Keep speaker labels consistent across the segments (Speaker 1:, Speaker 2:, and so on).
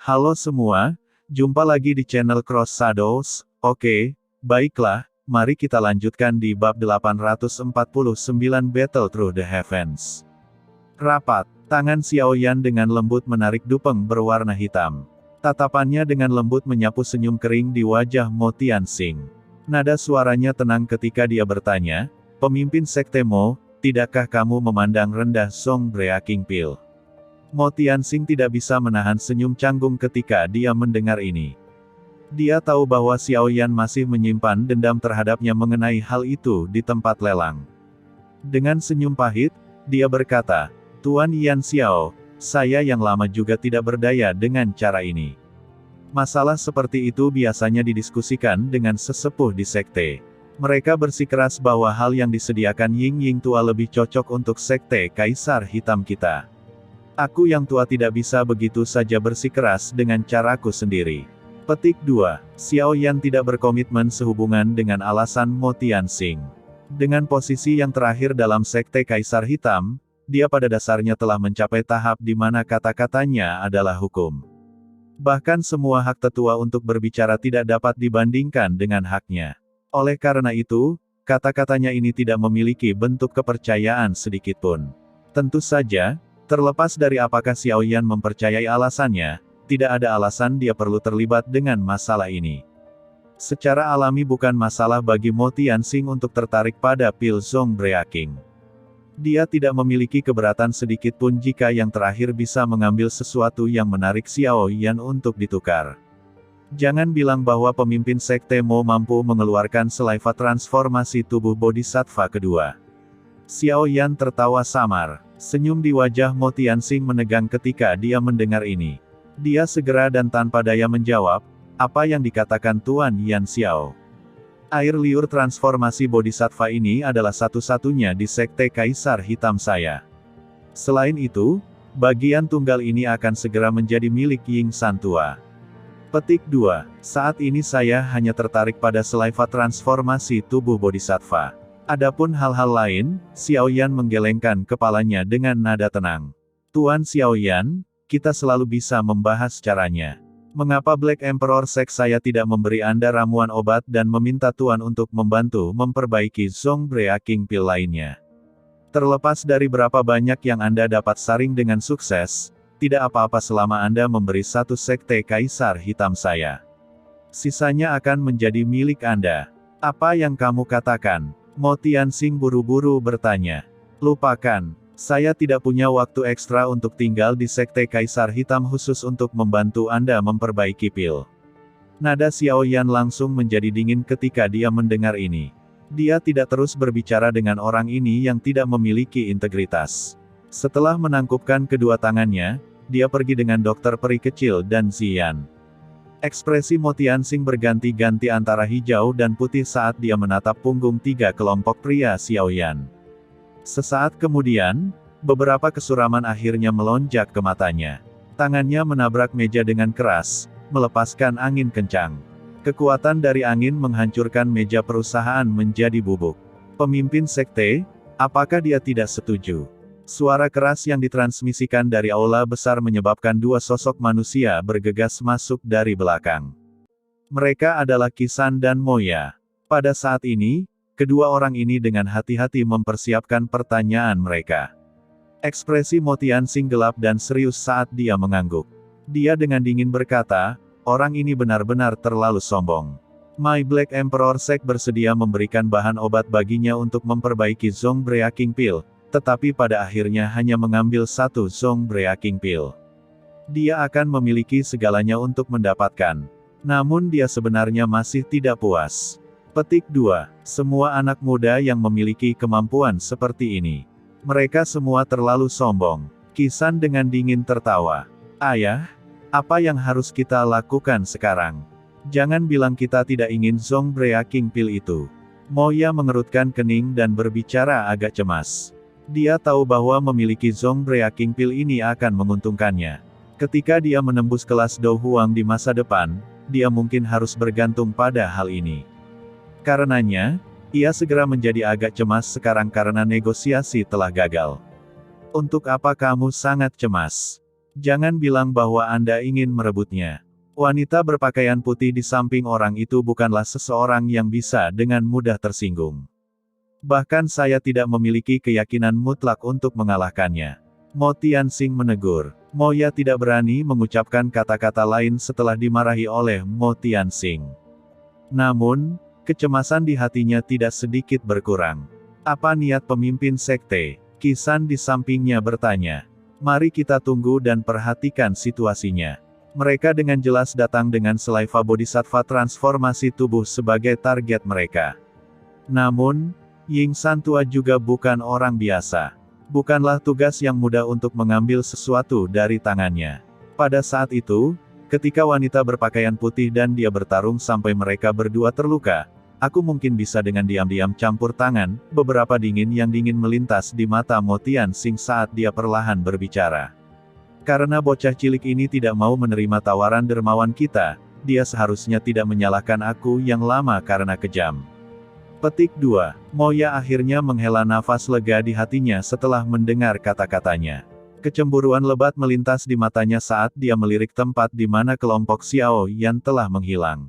Speaker 1: Halo semua, jumpa lagi di channel Cross Shadows. Oke, baiklah, mari kita lanjutkan di bab 849 Battle Through the Heavens. Rapat, tangan Xiao Yan dengan lembut menarik dupeng berwarna hitam. Tatapannya dengan lembut menyapu senyum kering di wajah Mo Tianxing. Nada suaranya tenang ketika dia bertanya, "Pemimpin Sekte Mo, tidakkah kamu memandang rendah Song Breaking Pill?" Mo Tianxing tidak bisa menahan senyum canggung ketika dia mendengar ini. Dia tahu bahwa Xiao Yan masih menyimpan dendam terhadapnya mengenai hal itu di tempat lelang. Dengan senyum pahit, dia berkata, "Tuan Yan Xiao, saya yang lama juga tidak berdaya dengan cara ini. Masalah seperti itu biasanya didiskusikan dengan sesepuh di sekte. Mereka bersikeras bahwa hal yang disediakan Ying Ying tua lebih cocok untuk sekte Kaisar Hitam kita. Aku yang tua tidak bisa begitu saja bersikeras dengan caraku sendiri." Petik 2. Xiao Yan tidak berkomitmen sehubungan dengan alasan Mo Tianxing. Dengan posisi yang terakhir dalam sekte Kaisar Hitam, dia pada dasarnya telah mencapai tahap di mana kata-katanya adalah hukum. Bahkan semua hak tetua untuk berbicara tidak dapat dibandingkan dengan haknya. Oleh karena itu, kata-katanya ini tidak memiliki bentuk kepercayaan sedikitpun. Tentu saja, terlepas dari apakah Xiao Yan mempercayai alasannya, tidak ada alasan dia perlu terlibat dengan masalah ini. Secara alami bukan masalah bagi Mo Tianxing untuk tertarik pada pil Song Breaking. Dia tidak memiliki keberatan sedikitpun jika yang terakhir bisa mengambil sesuatu yang menarik Xiao Yan untuk ditukar. Jangan bilang bahwa pemimpin sekte Mo mampu mengeluarkan selaiva transformasi tubuh Bodhisattva kedua. Xiao Yan tertawa samar. Senyum di wajah Mo Tianxing menegang ketika dia mendengar ini. Dia segera dan tanpa daya menjawab, "Apa yang dikatakan Tuan Yan Xiao? Air liur transformasi Bodhisattva ini adalah satu-satunya di sekte Kaisar Hitam saya. Selain itu, bagian tunggal ini akan segera menjadi milik Ying San tua." Petik 2. Saat ini saya hanya tertarik pada selaiva transformasi tubuh Bodhisattva. Adapun hal-hal lain, Xiao Yan menggelengkan kepalanya dengan nada tenang. "Tuan Xiao Yan, kita selalu bisa membahas caranya. Mengapa Black Emperor Sect saya tidak memberi Anda ramuan obat dan meminta Tuan untuk membantu memperbaiki Song Breaking Pill lainnya? Terlepas dari berapa banyak yang Anda dapat saring dengan sukses, tidak apa-apa selama Anda memberi satu sekte Kaisar Hitam saya. Sisanya akan menjadi milik Anda. Apa yang kamu katakan?" Mo Tianxing buru-buru bertanya. "Lupakan. Saya tidak punya waktu ekstra untuk tinggal di sekte Kaisar Hitam khusus untuk membantu Anda memperbaiki pil." Nada Xiao Yan langsung menjadi dingin ketika dia mendengar ini. Dia tidak terus berbicara dengan orang ini yang tidak memiliki integritas. Setelah menangkupkan kedua tangannya, dia pergi dengan dokter peri kecil dan Ziyan. Ekspresi Mo Tianxing berganti-ganti antara hijau dan putih saat dia menatap punggung tiga kelompok pria Xiao Yan. Sesaat kemudian, beberapa kesuraman akhirnya melonjak ke matanya. Tangannya menabrak meja dengan keras, melepaskan angin kencang. Kekuatan dari angin menghancurkan meja perusahaan menjadi bubuk. "Pemimpin sekte, apakah dia tidak setuju?" Suara keras yang ditransmisikan dari aula besar menyebabkan dua sosok manusia bergegas masuk dari belakang. Mereka adalah Qisan dan Moya. Pada saat ini, kedua orang ini dengan hati-hati mempersiapkan pertanyaan mereka. Ekspresi Mo Tianxing gelap dan serius saat dia mengangguk. Dia dengan dingin berkata, "Orang ini benar-benar terlalu sombong. My Black Emperor Sect bersedia memberikan bahan obat baginya untuk memperbaiki Song Breaking Pill, tetapi pada akhirnya hanya mengambil satu Song Breaking Pill. Dia akan memiliki segalanya untuk mendapatkan. Namun dia sebenarnya masih tidak puas." Petik 2. Semua anak muda yang memiliki kemampuan seperti ini. Mereka semua terlalu sombong. Qisan dengan dingin tertawa. "Ayah, apa yang harus kita lakukan sekarang? Jangan bilang kita tidak ingin Song Breaking Pill itu." Moya mengerutkan kening dan berbicara agak cemas. Dia tahu bahwa memiliki Song Breaking Pill ini akan menguntungkannya. Ketika dia menembus kelas Do Huang di masa depan, dia mungkin harus bergantung pada hal ini. Karenanya, ia segera menjadi agak cemas sekarang karena negosiasi telah gagal. "Untuk apa kamu sangat cemas?" Jangan bilang bahwa Anda ingin merebutnya. Wanita berpakaian putih di samping orang itu bukanlah seseorang yang bisa dengan mudah tersinggung. Bahkan saya tidak memiliki keyakinan mutlak untuk mengalahkannya. Mo Tianxing menegur. Moya tidak berani mengucapkan kata-kata lain setelah dimarahi oleh Mo Tianxing. Namun, kecemasan di hatinya tidak sedikit berkurang. Apa niat pemimpin sekte? Qisan di sampingnya bertanya. Mari kita tunggu dan perhatikan situasinya. Mereka dengan jelas datang dengan Selaiva Bodhisattva transformasi tubuh sebagai target mereka. Namun, Ying Santua juga bukan orang biasa. Bukanlah tugas yang mudah untuk mengambil sesuatu dari tangannya. Pada saat itu, ketika wanita berpakaian putih dan dia bertarung sampai mereka berdua terluka, aku mungkin bisa dengan diam-diam campur tangan. Beberapa dingin melintas di mata Mo Tianxing saat dia perlahan berbicara. Karena bocah cilik ini tidak mau menerima tawaran dermawan kita, dia seharusnya tidak menyalahkan aku yang lama karena kejam. Petik 2. Moya akhirnya menghela nafas lega di hatinya setelah mendengar kata-katanya. Kecemburuan lebat melintas di matanya saat dia melirik tempat di mana kelompok Xiao Yan telah menghilang.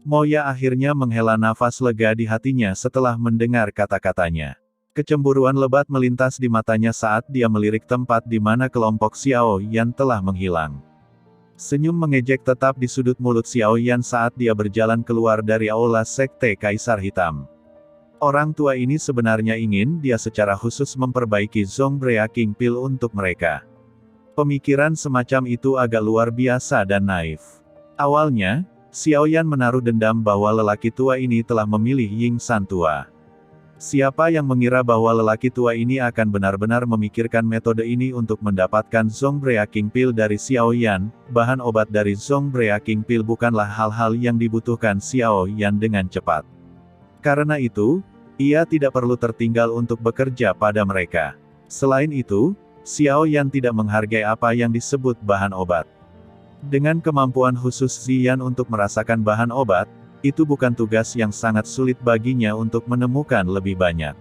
Speaker 1: Moya akhirnya menghela nafas lega di hatinya setelah mendengar kata-katanya. Kecemburuan lebat melintas di matanya saat dia melirik tempat di mana kelompok Xiao Yan telah menghilang. Senyum mengejek tetap di sudut mulut Xiao Yan saat dia berjalan keluar dari aula sekte Kaisar Hitam. Orang tua ini sebenarnya ingin dia secara khusus memperbaiki Zongbrea King Pill untuk mereka. Pemikiran semacam itu agak luar biasa dan naif. Awalnya, Xiao Yan menaruh dendam bahwa lelaki tua ini telah memilih Ying Santua. Siapa yang mengira bahwa lelaki tua ini akan benar-benar memikirkan metode ini untuk mendapatkan Zongbrea King Pill dari Xiao Yan? Bahan obat dari Zongbrea King Pill bukanlah hal-hal yang dibutuhkan Xiao Yan dengan cepat. Karena itu, ia tidak perlu tertinggal untuk bekerja pada mereka. Selain itu, Xiao Yan tidak menghargai apa yang disebut bahan obat. Dengan kemampuan khusus Ziyan untuk merasakan bahan obat, itu bukan tugas yang sangat sulit baginya untuk menemukan lebih banyak.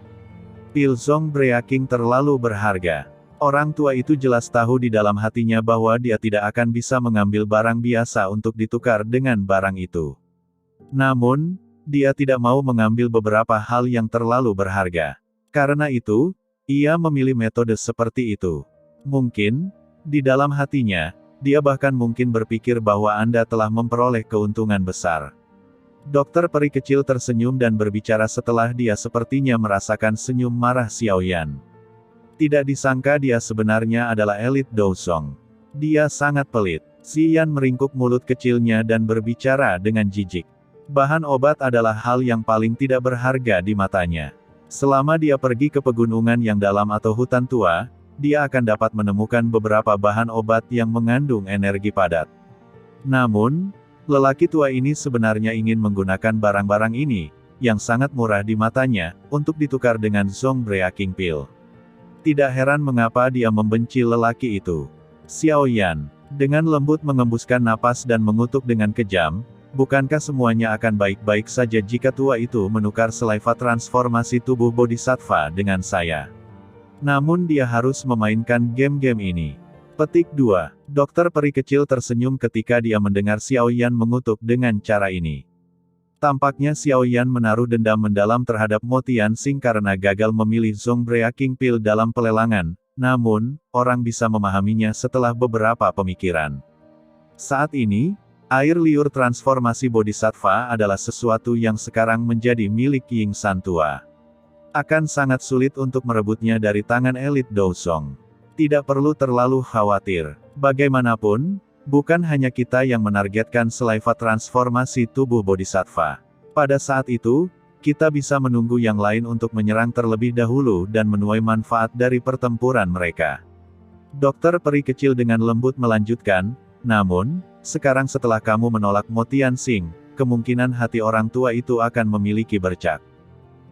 Speaker 1: Pil Zongbrea King terlalu berharga. Orang tua itu jelas tahu di dalam hatinya bahwa dia tidak akan bisa mengambil barang biasa untuk ditukar dengan barang itu. Namun, dia tidak mau mengambil beberapa hal yang terlalu berharga. Karena itu, ia memilih metode seperti itu. Mungkin, di dalam hatinya, dia bahkan mungkin berpikir bahwa Anda telah memperoleh keuntungan besar. Dokter peri kecil tersenyum dan berbicara setelah dia sepertinya merasakan senyum marah Xiao Yan. Tidak disangka dia sebenarnya adalah elit Dousong. Dia sangat pelit. Ziyan meringkuk mulut kecilnya dan berbicara dengan jijik. Bahan obat adalah hal yang paling tidak berharga di matanya. Selama dia pergi ke pegunungan yang dalam atau hutan tua, dia akan dapat menemukan beberapa bahan obat yang mengandung energi padat. Namun, lelaki tua ini sebenarnya ingin menggunakan barang-barang ini, yang sangat murah di matanya, untuk ditukar dengan Zongbrea King Pill. Tidak heran mengapa dia membenci lelaki itu. Xiao Yan, dengan lembut mengembuskan napas dan mengutuk dengan kejam, bukankah semuanya akan baik-baik saja jika tua itu menukar Selaiva transformasi tubuh Bodhisattva dengan saya? Namun dia harus memainkan game-game ini. Petik 2. Dokter peri kecil tersenyum ketika dia mendengar Xiao Yan mengutuk dengan cara ini. Tampaknya Xiao Yan menaruh dendam mendalam terhadap Mo Tianxing karena gagal memilih Zongbrea King Pill dalam pelelangan, namun, orang bisa memahaminya setelah beberapa pemikiran. Saat ini, air liur transformasi Bodhisattva adalah sesuatu yang sekarang menjadi milik Ying Santua. Akan sangat sulit untuk merebutnya dari tangan elit Dousong. Tidak perlu terlalu khawatir. Bagaimanapun, bukan hanya kita yang menargetkan Selaiva transformasi tubuh Bodhisattva. Pada saat itu, kita bisa menunggu yang lain untuk menyerang terlebih dahulu dan menuai manfaat dari pertempuran mereka. Dokter peri kecil dengan lembut melanjutkan, namun, sekarang setelah kamu menolak Mo Tianxing, kemungkinan hati orang tua itu akan memiliki bercak.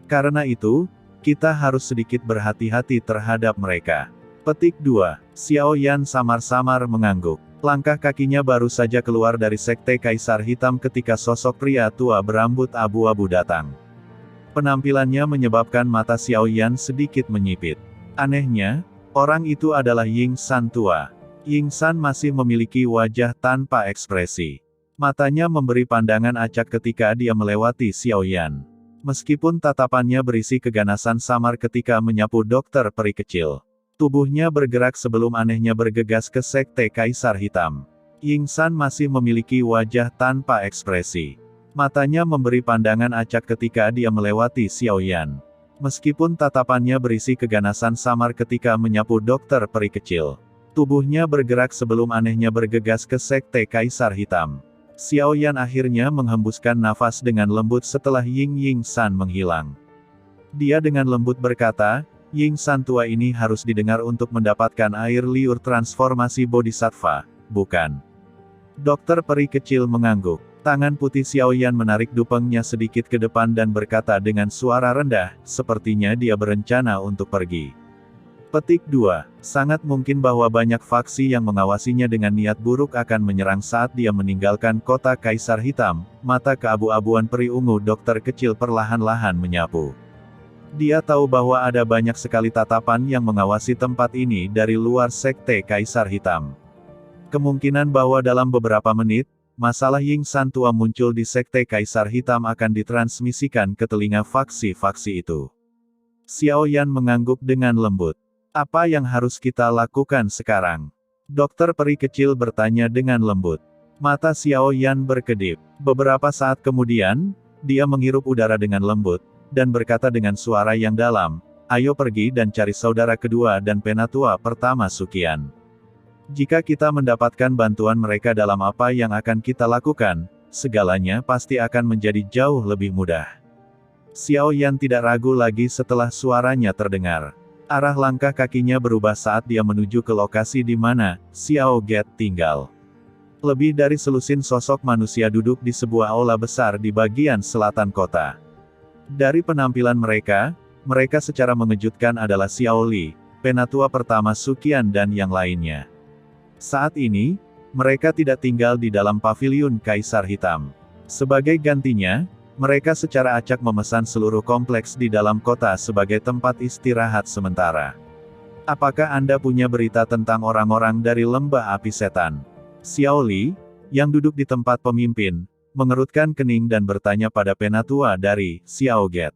Speaker 1: Karena itu, kita harus sedikit berhati-hati terhadap mereka. Petik 2. Xiao Yan samar-samar mengangguk. Langkah kakinya baru saja keluar dari sekte Kaisar Hitam ketika sosok pria tua berambut abu-abu datang. Penampilannya menyebabkan mata Xiao Yan sedikit menyipit. Anehnya, orang itu adalah Ying Santua. Ying San masih memiliki wajah tanpa ekspresi. Matanya memberi pandangan acak ketika dia melewati Xiao Yan. Meskipun tatapannya berisi keganasan samar ketika menyapu dokter peri kecil. Tubuhnya bergerak sebelum anehnya bergegas ke Sekte Kaisar Hitam. Ying San masih memiliki wajah tanpa ekspresi. Matanya memberi pandangan acak ketika dia melewati Xiao Yan. Meskipun tatapannya berisi keganasan samar ketika menyapu dokter peri kecil. Tubuhnya bergerak sebelum anehnya bergegas ke Sekte Kaisar Hitam. Xiao Yan akhirnya menghembuskan nafas dengan lembut setelah Ying San menghilang. Dia dengan lembut berkata, Ying San tua ini harus didengar untuk mendapatkan air liur transformasi bodhisattva, bukan? Dokter peri kecil mengangguk. Tangan putih Xiao Yan menarik dupengnya sedikit ke depan dan berkata dengan suara rendah, sepertinya dia berencana untuk pergi. Petik 2. Sangat mungkin bahwa banyak faksi yang mengawasinya dengan niat buruk akan menyerang saat dia meninggalkan kota Kaisar Hitam. Mata keabu-abuan peri ungu dokter kecil perlahan-lahan menyapu. Dia tahu bahwa ada banyak sekali tatapan yang mengawasi tempat ini dari luar Sekte Kaisar Hitam. Kemungkinan bahwa dalam beberapa menit, masalah Ying San tua muncul di Sekte Kaisar Hitam akan ditransmisikan ke telinga faksi-faksi itu. Xiao Yan mengangguk dengan lembut. Apa yang harus kita lakukan sekarang? Dokter peri kecil bertanya dengan lembut. Mata Xiao Yan berkedip. Beberapa saat kemudian, dia menghirup udara dengan lembut, dan berkata dengan suara yang dalam, ayo pergi dan cari saudara kedua dan penatua pertama Suqian. Jika kita mendapatkan bantuan mereka dalam apa yang akan kita lakukan, segalanya pasti akan menjadi jauh lebih mudah. Xiao Yan tidak ragu lagi setelah suaranya terdengar. Arah langkah kakinya berubah saat dia menuju ke lokasi di mana Xiao Get tinggal. Lebih dari selusin sosok manusia duduk di sebuah aula besar di bagian selatan kota. Dari penampilan mereka secara mengejutkan adalah Xiao Li, penatua pertama Suqian dan yang lainnya. Saat ini, mereka tidak tinggal di dalam paviliun Kaisar Hitam. Sebagai gantinya, mereka secara acak memesan seluruh kompleks di dalam kota sebagai tempat istirahat sementara. Apakah Anda punya berita tentang orang-orang dari lembah api setan? Xiao Li, yang duduk di tempat pemimpin, mengerutkan kening dan bertanya pada penatua dari Xiao Get.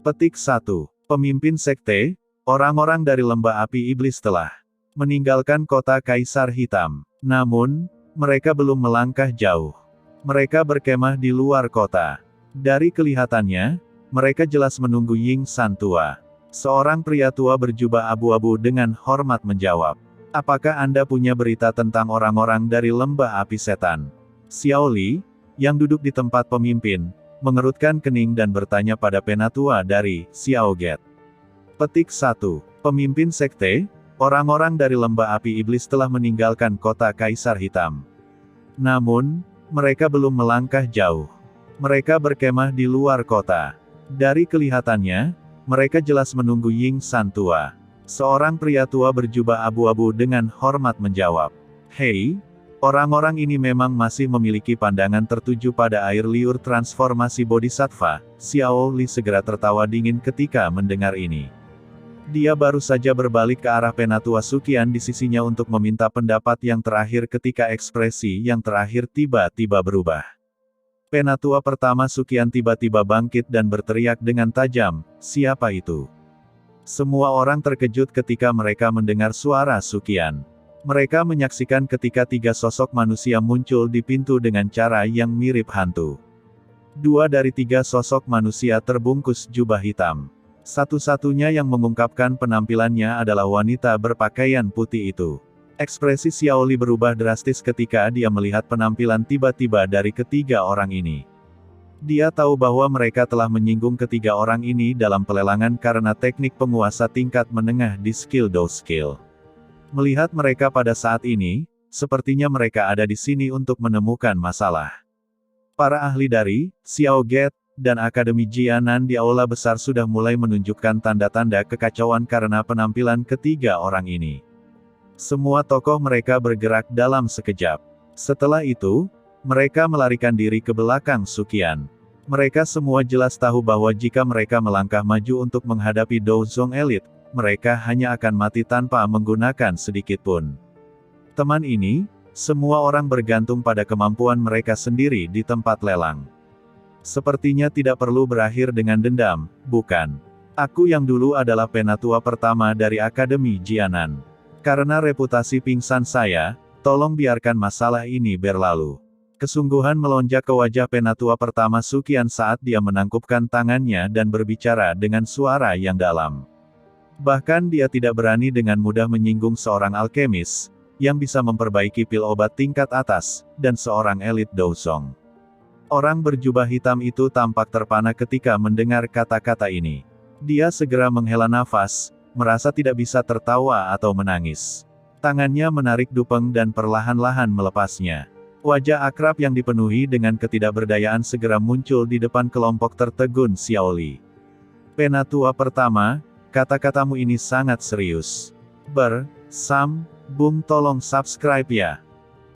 Speaker 1: Petik 1. Pemimpin sekte, orang-orang dari lembah api iblis telah meninggalkan kota Kaisar Hitam. Namun, mereka belum melangkah jauh. Mereka berkemah di luar kota. Dari kelihatannya, mereka jelas menunggu Ying San tua. Seorang pria tua berjubah abu-abu dengan hormat menjawab. Apakah Anda punya berita tentang orang-orang dari lembah api setan? Xiao Li, yang duduk di tempat pemimpin, mengerutkan kening dan bertanya pada penatua dari Xiao Get. Petik 1. Pemimpin sekte, orang-orang dari lembah api iblis telah meninggalkan kota Kaisar Hitam. Namun, mereka belum melangkah jauh. Mereka berkemah di luar kota. Dari kelihatannya, mereka jelas menunggu Ying San tua. Seorang pria tua berjubah abu-abu dengan hormat menjawab. Hei, orang-orang ini memang masih memiliki pandangan tertuju pada air liur transformasi bodhisattva. Xiao Li segera tertawa dingin ketika mendengar ini. Dia baru saja berbalik ke arah penatua Suqian di sisinya untuk meminta pendapat yang terakhir ketika ekspresi yang terakhir tiba-tiba berubah. Penatua pertama Suqian tiba-tiba bangkit dan berteriak dengan tajam, siapa itu? Semua orang terkejut ketika mereka mendengar suara Suqian. Mereka menyaksikan ketika tiga sosok manusia muncul di pintu dengan cara yang mirip hantu. Dua dari tiga sosok manusia terbungkus jubah hitam. Satu-satunya yang mengungkapkan penampilannya adalah wanita berpakaian putih itu. Ekspresi Xiao Li berubah drastis ketika dia melihat penampilan tiba-tiba dari ketiga orang ini. Dia tahu bahwa mereka telah menyinggung ketiga orang ini dalam pelelangan karena teknik penguasa tingkat menengah di skill Do Skill. Melihat mereka pada saat ini, sepertinya mereka ada di sini untuk menemukan masalah. Para ahli dari Xiao Get dan Akademi Jianan di aula besar sudah mulai menunjukkan tanda-tanda kekacauan karena penampilan ketiga orang ini. Semua tokoh mereka bergerak dalam sekejap. Setelah itu, mereka melarikan diri ke belakang Suqian. Mereka semua jelas tahu bahwa jika mereka melangkah maju untuk menghadapi Douzong Elite, mereka hanya akan mati tanpa menggunakan sedikit pun Teman ini, semua orang bergantung pada kemampuan mereka sendiri di tempat lelang. Sepertinya tidak perlu berakhir dengan dendam, bukan? Aku yang dulu adalah penatua pertama dari Akademi Jianan. Karena reputasi pingsan saya, tolong biarkan masalah ini berlalu. Kesungguhan melonjak ke wajah penatua pertama Suqian saat dia menangkupkan tangannya dan berbicara dengan suara yang dalam. Bahkan dia tidak berani dengan mudah menyinggung seorang alkemis, yang bisa memperbaiki pil obat tingkat atas, dan seorang elit Dousong. Orang berjubah hitam itu tampak terpana ketika mendengar kata-kata ini. Dia segera menghela nafas, merasa tidak bisa tertawa atau menangis. Tangannya menarik Dupeng dan perlahan-lahan melepasnya. Wajah akrab yang dipenuhi dengan ketidakberdayaan segera muncul di depan kelompok tertegun Xiaoli. Penatua pertama, kata-katamu ini sangat serius. Bung tolong subscribe ya.